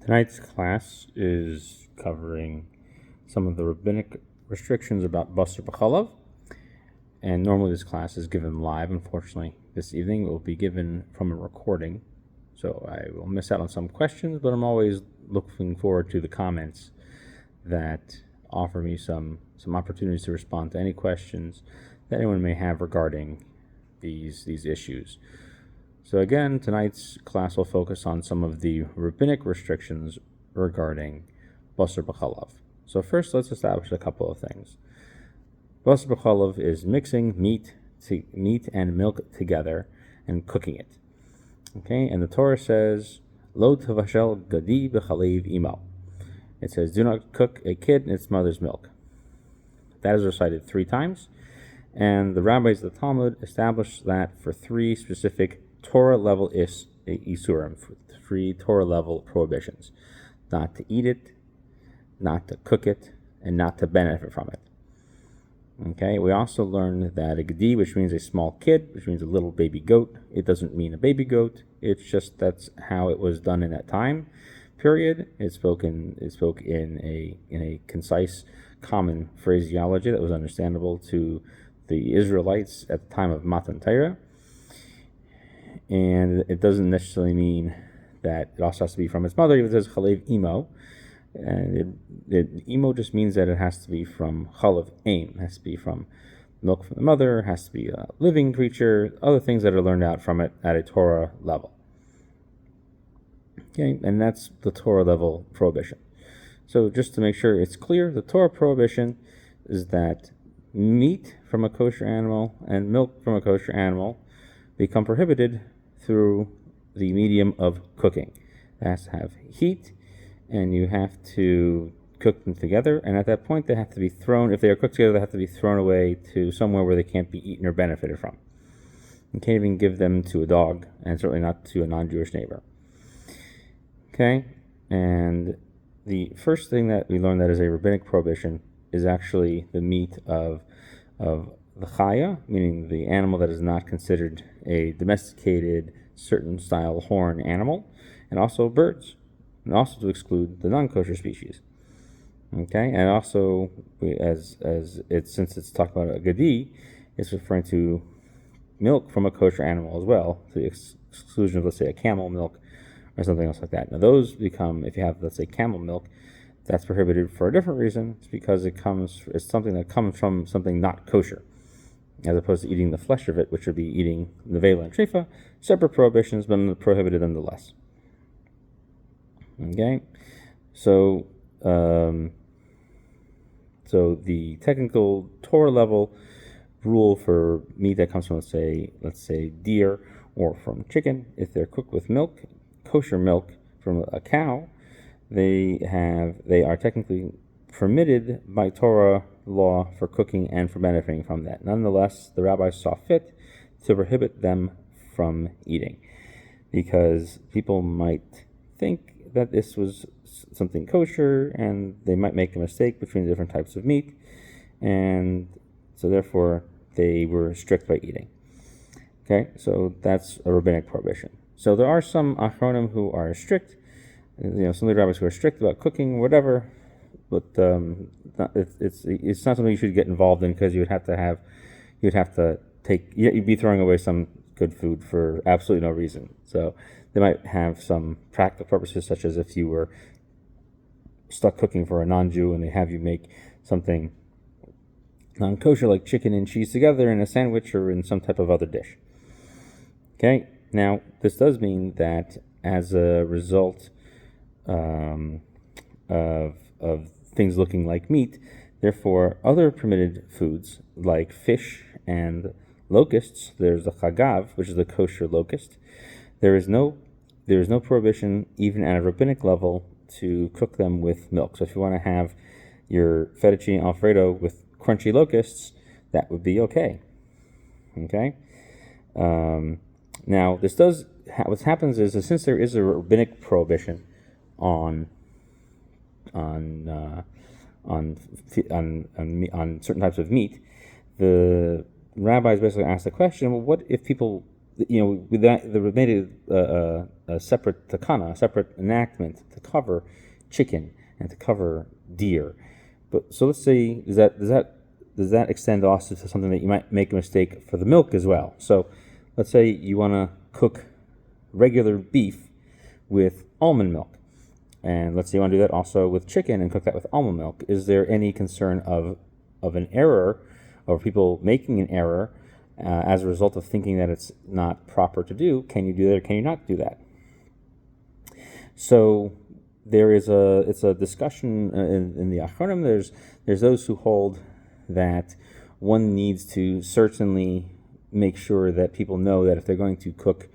Tonight's class is covering some of the rabbinic restrictions about basar b'chalav, and normally this class is given live. Unfortunately, this evening it will be given from a recording, so I will miss out on some questions, but I'm always looking forward to the comments that offer me some opportunities to respond to any questions that anyone may have regarding these issues. So again, tonight's class will focus on some of the rabbinic restrictions regarding basar b'chalav. So first, let's establish a couple of things. Basar b'chalav is mixing meat and milk together and cooking it. Okay, and the Torah says, "Lo tavashel gadi b'chalev imo." It says, "Do not cook a kid in its mother's milk." That is recited 3 times, and the rabbis of the Talmud established that for 3 specific Torah level isurim, 3 Torah level prohibitions: not to eat it, not to cook it, and not to benefit from it. Okay, we also learned that a gedi, which means a small kid, which means a little baby goat, it doesn't mean a baby goat. It's just that's how it was done in that time period. It spoke in a concise, common phraseology that was understandable to the Israelites at the time of Matan Torah. And it doesn't necessarily mean that it also has to be from its mother. If it says chalev imo, and imo just means that it has to be from chalev aim, it has to be from milk from the mother, it has to be a living creature, other things that are learned out from it at a Torah level. Okay, and that's the Torah level prohibition. So just to make sure it's clear, the Torah prohibition is that meat from a kosher animal and milk from a kosher animal become prohibited through the medium of cooking. It has to have heat, and you have to cook them together, and at that point they have to be thrown, if they are cooked together, they have to be thrown away to somewhere where they can't be eaten or benefited from. You can't even give them to a dog, and certainly not to a non-Jewish neighbor. Okay, and the first thing that we learned that is a rabbinic prohibition is actually the meat of the chaya, meaning the animal that is not considered a domesticated, certain style horn animal, and also birds, and also to exclude the non-kosher species. Okay, and also as it's, since it's talking about a gedi, it's referring to milk from a kosher animal as well, to the exclusion of, let's say, a camel milk or something else like that. Now those become, if you have, let's say, camel milk, that's prohibited for a different reason. It's because it's something that comes from something not kosher, as opposed to eating the flesh of it, which would be eating nevela and trefa, separate prohibitions, but prohibited nonetheless. Okay, so the technical Torah level rule for meat that comes from, let's say deer or from chicken, if they're cooked with milk, kosher milk from a cow, they are technically permitted by Torah law for cooking and for benefiting from that. Nonetheless, the rabbis saw fit to prohibit them from eating, because people might think that this was something kosher, and they might make a mistake between the different types of meat, and so therefore they were strict by eating. Okay, so that's a rabbinic prohibition. So there are some achronim who are strict, some of the rabbis who are strict about cooking, whatever, but it's not something you should get involved in, because you'd be throwing away some good food for absolutely no reason. So they might have some practical purposes, such as if you were stuck cooking for a non-Jew and they have you make something non-kosher like chicken and cheese together in a sandwich or in some type of other dish. Okay, now this does mean that as a result of things looking like meat, therefore other permitted foods like fish and locusts, there's the chagav, which is the kosher locust, there is no prohibition even at a rabbinic level to cook them with milk. So if you want to have your fettuccine alfredo with crunchy locusts, that would be okay. Okay. Now this does. What happens is since there is a rabbinic prohibition on certain types of meat, the rabbis basically asked the question: well, what if people, with that, they made a separate takana, a separate enactment to cover chicken and to cover deer. But so let's say does that extend also to something that you might make a mistake for the milk as well? So let's say you want to cook regular beef with almond milk, and let's say you want to do that also with chicken and cook that with almond milk. Is there any concern of an error, or people making an error as a result of thinking that it's not proper to do? Can you do that or can you not do that? So it's a discussion in the Achronim. There's those who hold that one needs to certainly make sure that people know that if they're going to cook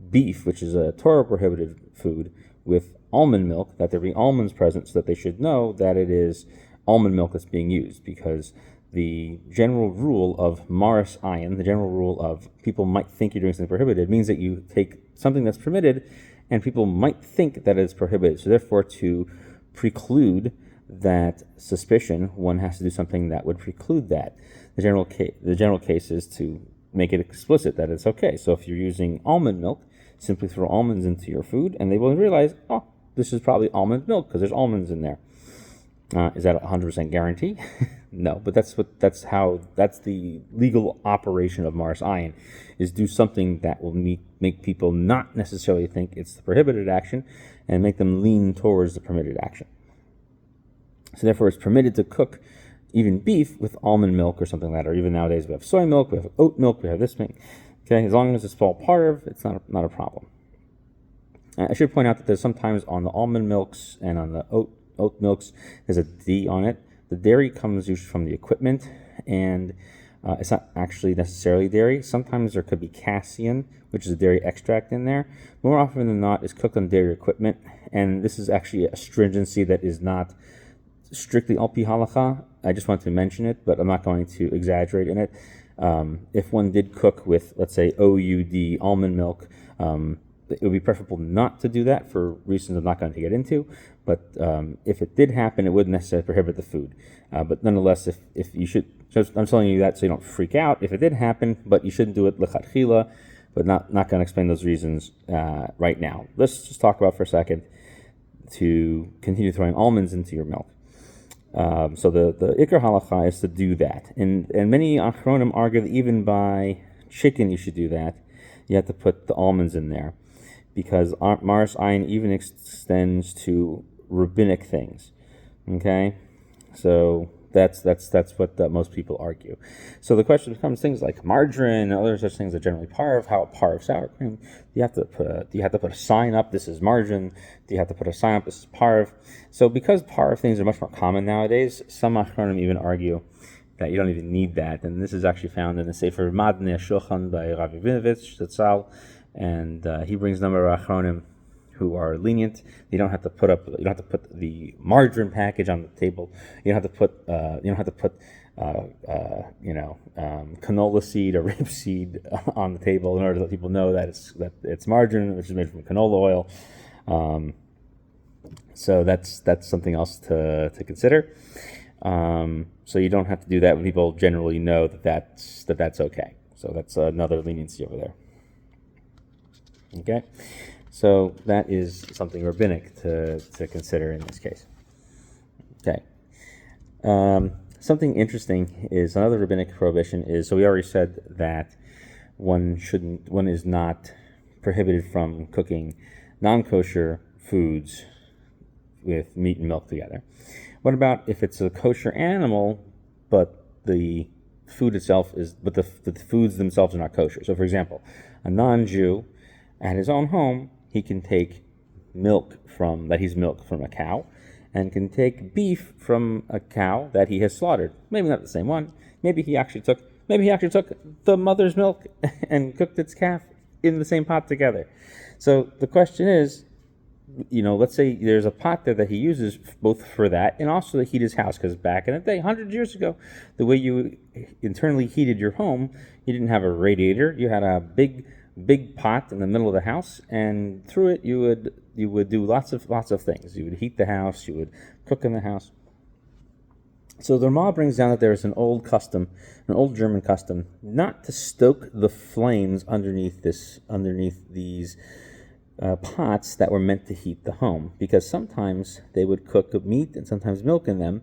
beef, which is a Torah prohibited food, with almond milk, that there be almonds present, so that they should know that it is almond milk that's being used, because the general rule of maris ayin, the general rule of people might think you're doing something prohibited, means that you take something that's permitted and people might think that it's prohibited. So therefore, to preclude that suspicion, one has to do something that would preclude that. The general case is to make it explicit that it's okay. So if you're using almond milk, simply throw almonds into your food and they will realize, oh, this is probably almond milk because there's almonds in there. Is that a 100% guarantee? No, but that's the legal operation of maris ayin, is do something that will make people not necessarily think it's the prohibited action and make them lean towards the permitted action. So therefore, it's permitted to cook even beef with almond milk or something like that, or even nowadays we have soy milk, we have oat milk, we have this thing. Okay, as long as it's all parv, it's not a problem. I should point out that there's sometimes on the almond milks and on the oat milks, there's a D on it. The dairy comes usually from the equipment, and it's not actually necessarily dairy. Sometimes there could be casein, which is a dairy extract in there. More often than not, it's cooked on dairy equipment, and this is actually a stringency that is not strictly al pi halacha. I just want to mention it, but I'm not going to exaggerate in it. If one did cook with, let's say, OUD almond milk, it would be preferable not to do that for reasons I'm not going to get into. But if it did happen, it wouldn't necessarily prohibit the food. But nonetheless, if you should, I'm telling you that so you don't freak out if it did happen, but you shouldn't do it lechatchila, but not going to explain those reasons right now. Let's just talk about for a second to continue throwing almonds into your milk. So the ikar halacha is to do that. And many achronim argue that even by chicken you should do that. You have to put the almonds in there, because maris ayin even extends to rabbinic things. Okay, so that's what most people argue. So the question becomes things like margarine and other such things are generally parv. How parv sour cream? Do you have to put a sign up? This is margarine. Do you have to put a sign up? This is parv. So because parv things are much more common nowadays, some achronim even argue that you don't even need that. And this is actually found in the Sefer Madnei Shulchan by Rabbinic Zatzal, and he brings a number of achronim who are lenient. You don't have to put the margarine package on the table. You don't have to put canola seed or rapeseed on the table in order to let people know that it's margarine, which is made from canola oil. So that's something else to consider. So you don't have to do that when people generally know that's okay. So that's another leniency over there. Okay, so that is something rabbinic to consider in this case. Okay, something interesting is another rabbinic prohibition is, so we already said that one is not prohibited from cooking non-kosher foods with meat and milk together. What about if it's a kosher animal, but the food itself the foods themselves are not kosher? So, for example, a non-Jew at his own home, he can take milk from a cow, and can take beef from a cow that he has slaughtered. Maybe not the same one. Maybe he actually took the mother's milk and cooked its calf in the same pot together. So the question is, let's say there's a pot there that he uses both for that and also to heat his house, because back in the day, 100 years ago, the way you internally heated your home, you didn't have a radiator. You had a big pot in the middle of the house, and through it you would do lots of things. You would heat the house, you would cook in the house. So the Ramah brings down that there is an old German custom, not to stoke the flames underneath these pots that were meant to heat the home, because sometimes they would cook meat and sometimes milk in them,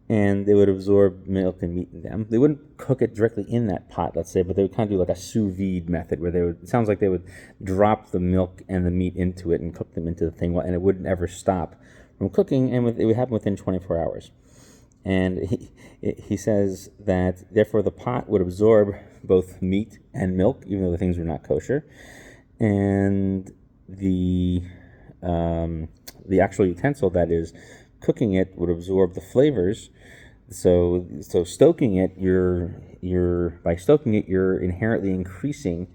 and they would absorb milk and meat in them. They wouldn't cook it directly in that pot, let's say, but they would kind of do like a sous vide method, where it sounds like they would drop the milk and the meat into it and cook them into the thing, and it wouldn't ever stop from cooking, and it would happen within 24 hours. And he says that therefore the pot would absorb both meat and milk, even though the things were not kosher, and the actual utensil that is cooking it would absorb the flavors. So stoking it, by stoking it, you're inherently increasing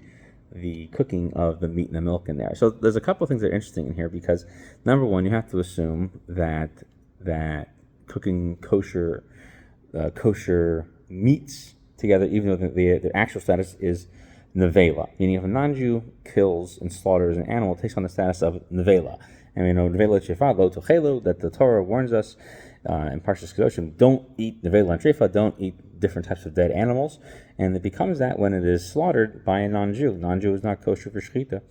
the cooking of the meat and the milk in there. So there's a couple of things that are interesting in here, because number one, you have to assume that cooking kosher meats together, even though the actual status is nevela, meaning if a non-Jew kills and slaughters an animal, it takes on the status of nevela. And we know nevela trefa lo tochelu, that the Torah warns us in Parshas Kedoshim, don't eat nevela and trefa, don't eat different types of dead animals, and it becomes that when it is slaughtered by a non-Jew. Non-Jew is not kosher for shechita.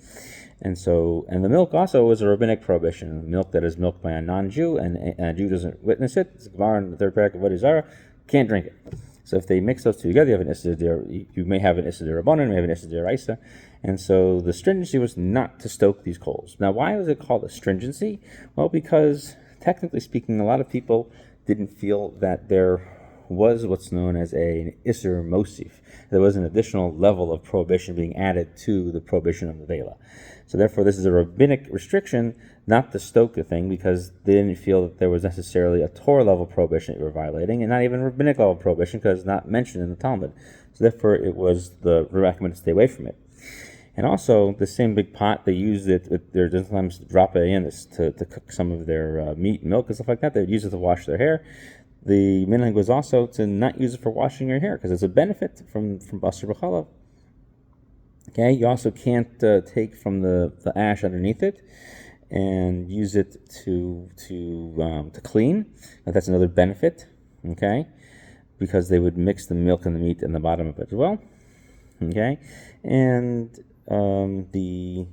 And the milk also is a rabbinic prohibition. Milk that is milked by a non-Jew and a Jew doesn't witness it, it's Gemara in the third parak of Avodah Zarah, can't drink it. So if they mix those two together, you may have an Issa D'Rabbanan, you may have an Issa D'Oraisa. And so the stringency was not to stoke these coals. Now, why was it called a stringency? Well, because technically speaking, a lot of people didn't feel that there was what's known as an Isser Mosif. There was an additional level of prohibition being added to the prohibition of the Vela. So therefore, this is a rabbinic restriction not to stoke the thing, because they didn't feel that there was necessarily a Torah level prohibition that you were violating, and not even a rabbinic level prohibition, because it's not mentioned in the Talmud. So therefore, it was the recommended to stay away from it. And also, the same big pot, they used it, they sometimes drop it in to cook some of their meat and milk and stuff like that. They would use it to wash their hair. The minhag was also to not use it for washing your hair, because it's a benefit from basar b'chalav. Okay, you also can't take from the ash underneath it and use it to clean. That's another benefit. Okay, because they would mix the milk and the meat in the bottom of it as well. Okay, and the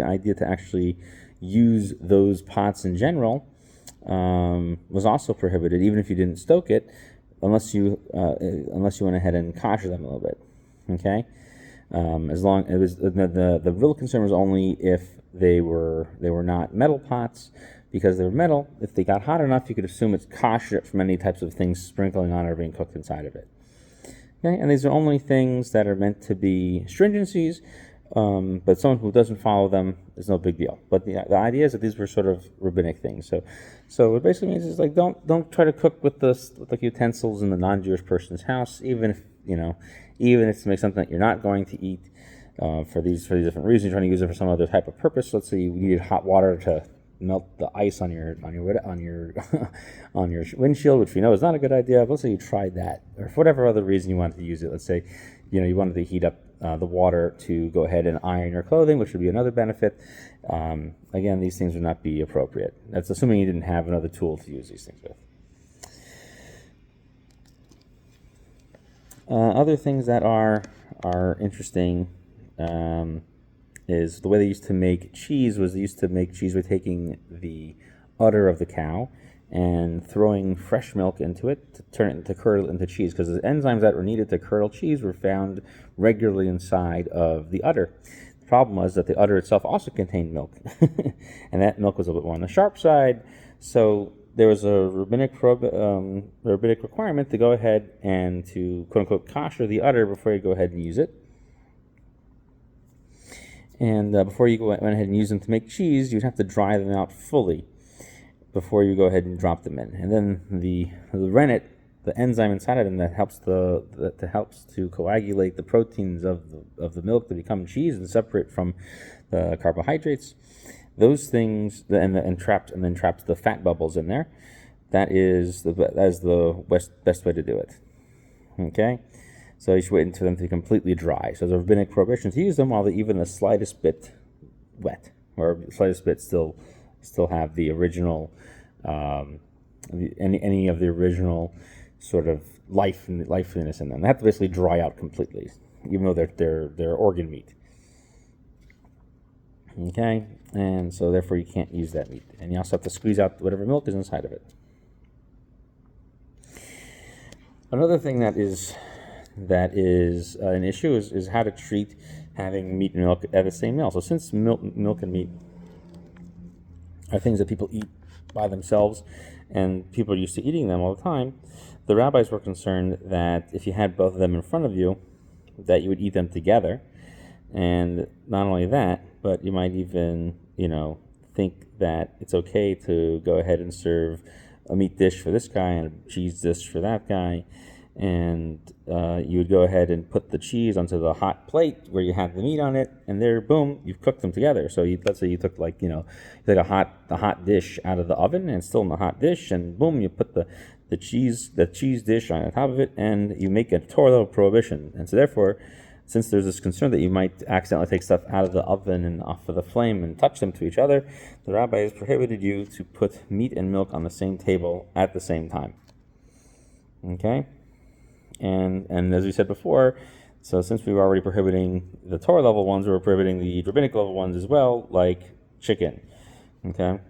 idea to actually use those pots in general was also prohibited, even if you didn't stoke it, unless you went ahead and kosher them a little bit. Okay, as long it was the real concern was only if they were not metal pots, because they were metal. If they got hot enough, you could assume it's kosher from any types of things sprinkling on or being cooked inside of it. Okay, and these are only things that are meant to be stringencies, but someone who doesn't follow them is no big deal. But the idea is that these were sort of rabbinic things. So it basically means is like don't try to cook with like utensils in the non-Jewish person's house, even if it's to make something that you're not going to eat for these different reasons. You're trying to use it for some other type of purpose. Let's say you needed hot water to melt the ice on your on your windshield, which we know is not a good idea. But let's say you tried that, or for whatever other reason you wanted to use it. Let's say you wanted to heat up the water to go ahead and iron your clothing, which would be another benefit. Again, these things would not be appropriate. That's assuming you didn't have another tool to use these things with. Other things that are interesting is the way they used to make cheese. They used to make cheese by taking the udder of the cow and throwing fresh milk into it to turn it to curdle into cheese, because the enzymes that were needed to curdle cheese were found regularly inside of the udder. The problem was that the udder itself also contained milk, and that milk was a little bit more on the sharp side. So there was a rabbinic requirement to go ahead and to quote-unquote kosher the udder before you go ahead and use it. And before you went ahead and use them to make cheese, you'd have to dry them out fully before you go ahead and drop them in. And then the rennet, the enzyme inside of them that helps to coagulate the proteins of the milk to become cheese and separate from the carbohydrates. Those things and traps the fat bubbles in there. That is the best way to do it. Okay, so you should wait until them to be completely dry. So there's a rabbinic prohibition to use them while they're even the slightest bit wet, or the slightest bit still have the original any of the original sort of liveliness in them. They have to basically dry out completely, even though they're organ meat. Okay, and so therefore you can't use that meat. And you also have to squeeze out whatever milk is inside of it. Another thing that is an issue is how to treat having meat and milk at the same meal. So since milk and meat are things that people eat by themselves, and people are used to eating them all the time, the rabbis were concerned that if you had both of them in front of you, that you would eat them together. And not only that, but you might even, think that it's okay to go ahead and serve a meat dish for this guy and a cheese dish for that guy. And you would go ahead and put the cheese onto the hot plate where you have the meat on it, and there, boom, you've cooked them together. So let's say you took you took a hot dish out of the oven and it's still in the hot dish, and boom, you put the cheese dish on top of it, and you make a Torah level prohibition. And so therefore, since there's this concern that you might accidentally take stuff out of the oven and off of the flame and touch them to each other, the rabbi has prohibited you to put meat and milk on the same table at the same time. Okay? And as we said before, so since we were already prohibiting the Torah level ones, we were prohibiting the Rabbinic level ones as well, like chicken. Okay?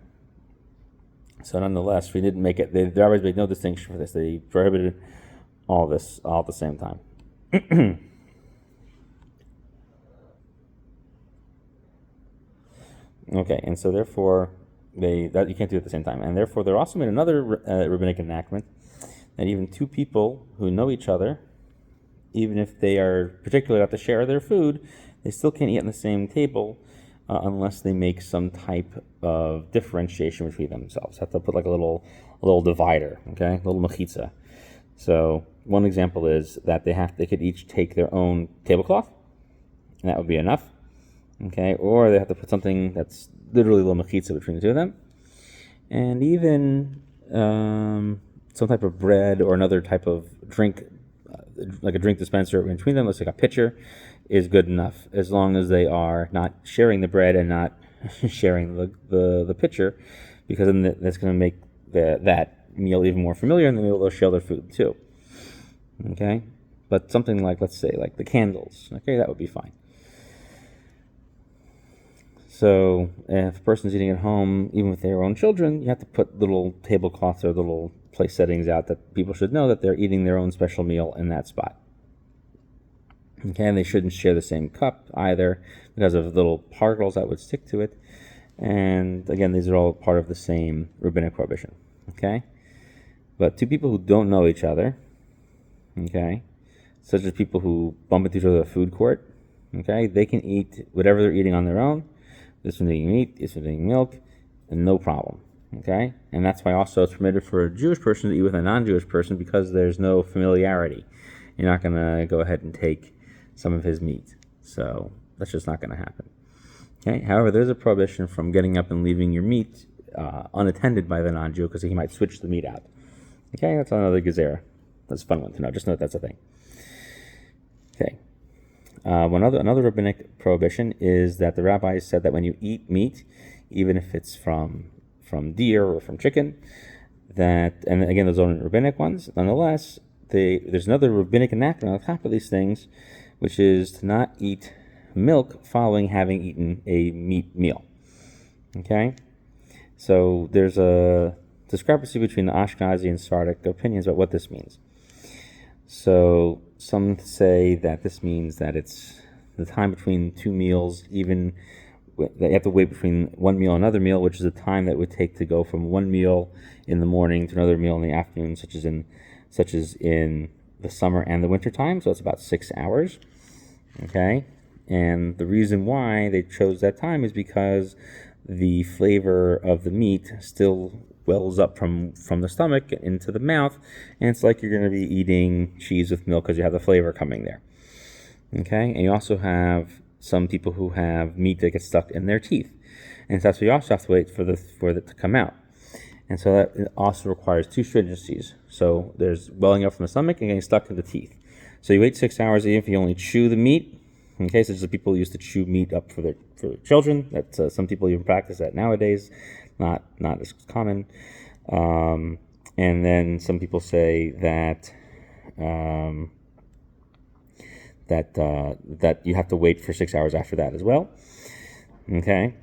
So nonetheless, we didn't make it, the rabbis made no distinction for this. They prohibited all this all at the same time. Okay, and so therefore, you can't do it at the same time. And therefore, they also made another rabbinic enactment that even two people who know each other, even if they are particularly about to share their food, they still can't eat on the same table unless they make some type of differentiation between themselves. Have to put like a little divider, okay, a little mechitza. So one example is that they could each take their own tablecloth, and that would be enough. Okay, or they have to put something that's literally a little mechitza between the two of them, and even some type of bread or another type of drink, like a drink dispenser between them, looks like a pitcher, is good enough, as long as they are not sharing the bread and not sharing the pitcher, because then that's going to make that meal even more familiar, and then they'll share their food too. Okay, but something like, let's say, like the candles, okay, that would be fine. So if a person's eating at home, even with their own children, you have to put little tablecloths or little place settings out that people should know that they're eating their own special meal in that spot. Okay, and they shouldn't share the same cup either because of little particles that would stick to it. And again, these are all part of the same rabbinic prohibition. Okay, but two people who don't know each other, okay, such as people who bump into each other at a food court, okay, they can eat whatever they're eating on their own. This one's eating meat, this one's eating milk, and no problem. Okay? And that's why also it's permitted for a Jewish person to eat with a non-Jewish person, because there's no familiarity. You're not going to go ahead and take some of his meat. So that's just not going to happen. Okay? However, there's a prohibition from getting up and leaving your meat unattended by the non-Jew, because he might switch the meat out. Okay? That's another gezerah. That's a fun one to know. Just know that's a thing. Okay. Another rabbinic prohibition is that the rabbis said that when you eat meat, even if it's from deer or from chicken, and again, those are rabbinic ones, nonetheless, there's another rabbinic enactment on top of these things, which is to not eat milk following having eaten a meat meal. Okay? So there's a discrepancy between the Ashkenazi and Sephardic opinions about what this means. So some say that this means that it's the time between two meals, even that you have to wait between one meal and another meal, which is the time that it would take to go from one meal in the morning to another meal in the afternoon, such as in the summer and the winter time. So it's about 6 hours. Okay, and the reason why they chose that time is because the flavor of the meat still wells up from the stomach into the mouth, and it's like you're going to be eating cheese with milk because you have the flavor coming there. Okay, and you also have some people who have meat that gets stuck in their teeth, and so you also have to wait for it to come out, and so that also requires two stringencies. So there's welling up from the stomach and getting stuck in the teeth. So you wait 6 hours even if you only chew the meat. Okay, so the people used to chew meat up for their children. That some people even practice that nowadays. Not as common. And then some people say that that you have to wait for 6 hours after that as well. Okay,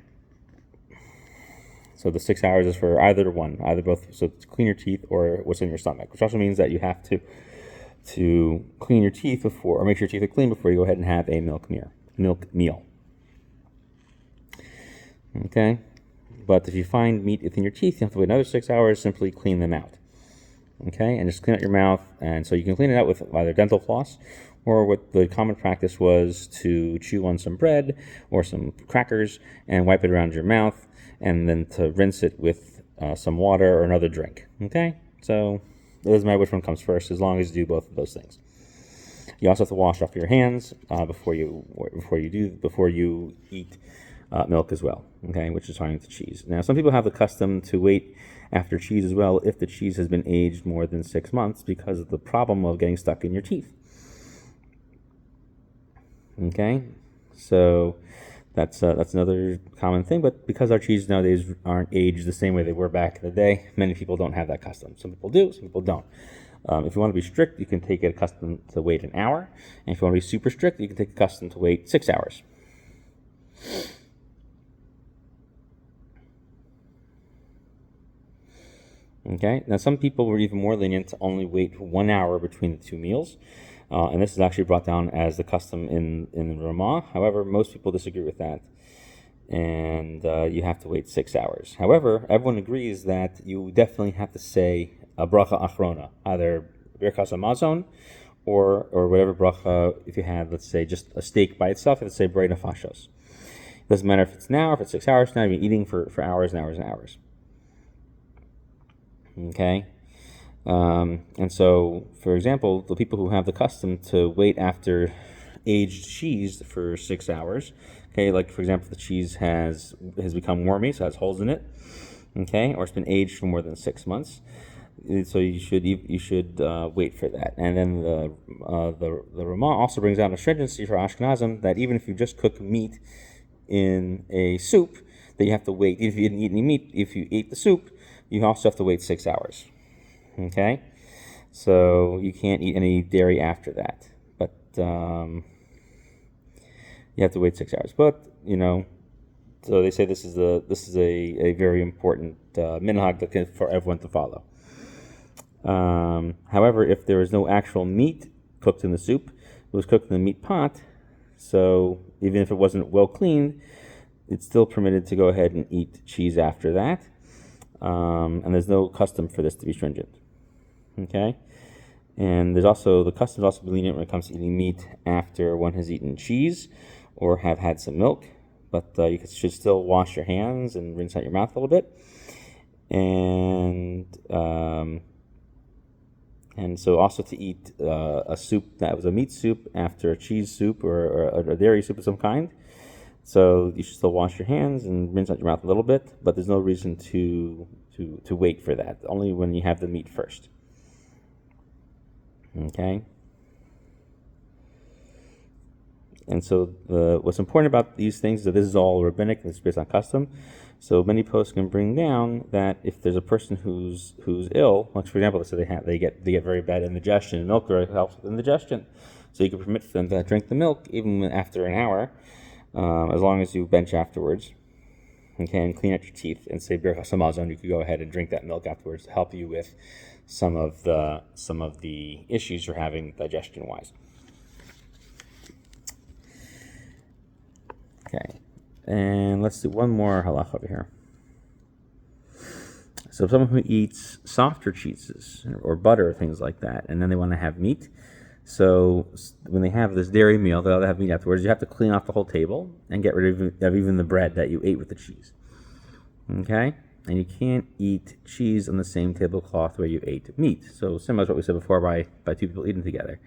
So the 6 hours is for either one, either both. So to clean your teeth or what's in your stomach, which also means that you have to clean your teeth before, or make sure your teeth are clean before you go ahead and have a milk meal. Okay, but if you find meat within your teeth, you have to wait another 6 hours. Simply clean them out. Okay, and just clean out your mouth. And so you can clean it out with either dental floss, or what the common practice was to chew on some bread or some crackers and wipe it around your mouth, and then to rinse it with some water or another drink. Okay, so it doesn't matter which one comes first, as long as you do both of those things. You also have to wash off your hands before you eat milk as well. Okay, which is fine with cheese. Now, some people have the custom to wait after cheese as well if the cheese has been aged more than 6 months, because of the problem of getting stuck in your teeth. Okay, so that's another common thing. But because our cheeses nowadays aren't aged the same way they were back in the day, many people don't have that custom. Some people do, some people don't. If you want to be strict, you can take it custom to wait an hour, and if you want to be super strict, you can take it custom to wait 6 hours. Okay, now some people were even more lenient to only wait 1 hour between the two meals. And this is actually brought down as the custom in the Ramah. However, most people disagree with that, and you have to wait 6 hours. However, everyone agrees that you definitely have to say a bracha achrona, either birkas hamazon or whatever bracha. If you have, let's say, just a steak by itself, you have to say brei nefashos. It doesn't matter if it's an hour, if it's 6 hours. Now you've been eating for hours and hours and hours. Okay. And so, for example, the people who have the custom to wait after aged cheese for 6 hours, okay, like for example, the cheese has become wormy, so it has holes in it, okay, or it's been aged for more than 6 months, so you should wait for that. And then the Ramah also brings out a stringency for Ashkenazim that even if you just cook meat in a soup, that you have to wait. If you didn't eat any meat, if you ate the soup, you also have to wait 6 hours. Okay, so you can't eat any dairy after that, but you have to wait 6 hours. But so they say this is a very important minhag for everyone to follow. However, if there is no actual meat cooked in the soup, it was cooked in the meat pot. So even if it wasn't well cleaned, it's still permitted to go ahead and eat cheese after that. And there's no custom for this to be stringent. Okay, and there's also the custom is also lenient when it comes to eating meat after one has eaten cheese or have had some milk, but you should still wash your hands and rinse out your mouth a little bit. And so also to eat a soup that was a meat soup after a cheese soup or a dairy soup of some kind. So you should still wash your hands and rinse out your mouth a little bit, but there's no reason to wait for that. Only when you have the meat first. Okay. And so what's important about these things is that this is all rabbinic and it's based on custom. So many posts can bring down that if there's a person who's ill, like for example, let's say they get very bad indigestion, and milk helps with indigestion. So you can permit them to drink the milk even after an hour, as long as you bench afterwards. Okay, and clean out your teeth and say birkas hamazon. You could go ahead and drink that milk afterwards to help you with some of the issues you're having digestion wise. Okay, and let's do one more halach over here. So someone who eats softer cheeses or butter, things like that, and then they want to have meat. So when they have this dairy meal, they'll have meat afterwards. You have to clean off the whole table and get rid of even the bread that you ate with the cheese. Okay? And you can't eat cheese on the same tablecloth where you ate meat. So similar to what we said before by two people eating together,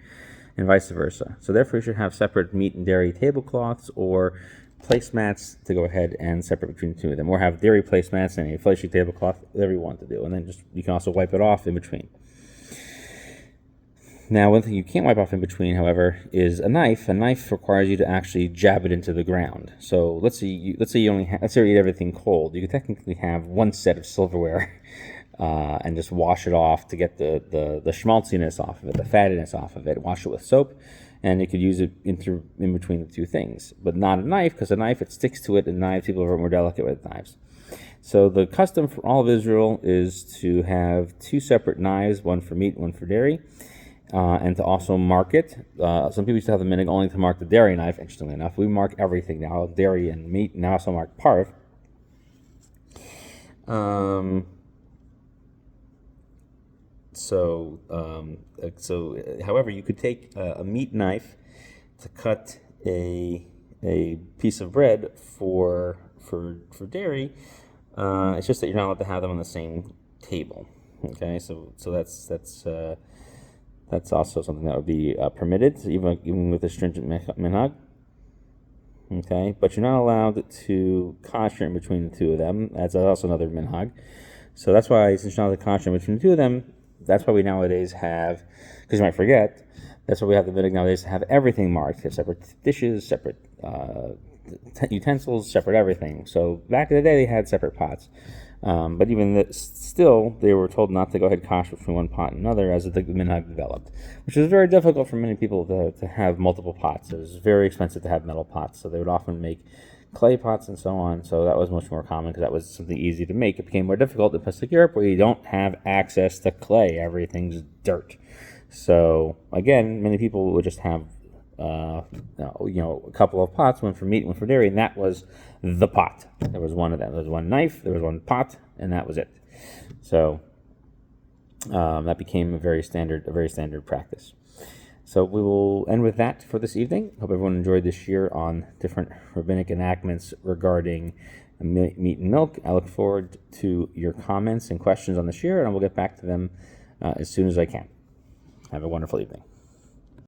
and vice versa. So therefore you should have separate meat and dairy tablecloths or placemats to go ahead and separate between the two of them, or have dairy placemats and a fleshy tablecloth, whatever you want to do. And then you can also wipe it off in between. Now, one thing you can't wipe off in between, however, is a knife. A knife requires you to actually jab it into the ground. So let's say you eat everything cold. You could technically have one set of silverware and just wash it off to get the schmaltziness off of it, the fattiness off of it. Wash it with soap, and you could use it in between the two things, but not a knife, because a knife, it sticks to it, and knives, people are more delicate with knives. So the custom for all of Israel is to have two separate knives, one for meat, one for dairy, and to also mark it. Some people used to have the minhag only to mark the dairy knife. Interestingly enough, we mark everything now, dairy and meat, and also mark parv. However, you could take a meat knife to cut a piece of bread for dairy. It's just that you're not allowed to have them on the same table. Okay, so that's also something that would be permitted, even with a stringent minhag. Okay, but you're not allowed to kosher in between the two of them. That's also another minhag. So that's why, since you're not allowed to kosher in between the two of them, that's why we nowadays have, because you might forget, that's why we have the minhag nowadays to have everything marked. Have separate dishes, separate utensils, separate everything. So back in the day, they had separate pots. But even still, they were told not to go ahead and kosher between one pot and another as the minhag developed, which was very difficult for many people to have multiple pots. It was very expensive to have metal pots, so they would often make clay pots and so on. So that was much more common because that was something easy to make. It became more difficult in places like Europe, where you don't have access to clay. Everything's dirt. So again, many people would just have a couple of pots, one for meat, one for dairy, and that was the pot. There was one of them. There was one knife, there was one pot, and that was it. So that became a very standard practice. So we will end with that for this evening. Hope everyone enjoyed this year on different rabbinic enactments regarding meat and milk. I look forward to your comments and questions on the shir, and I will get back to them as soon as I can. Have a wonderful evening.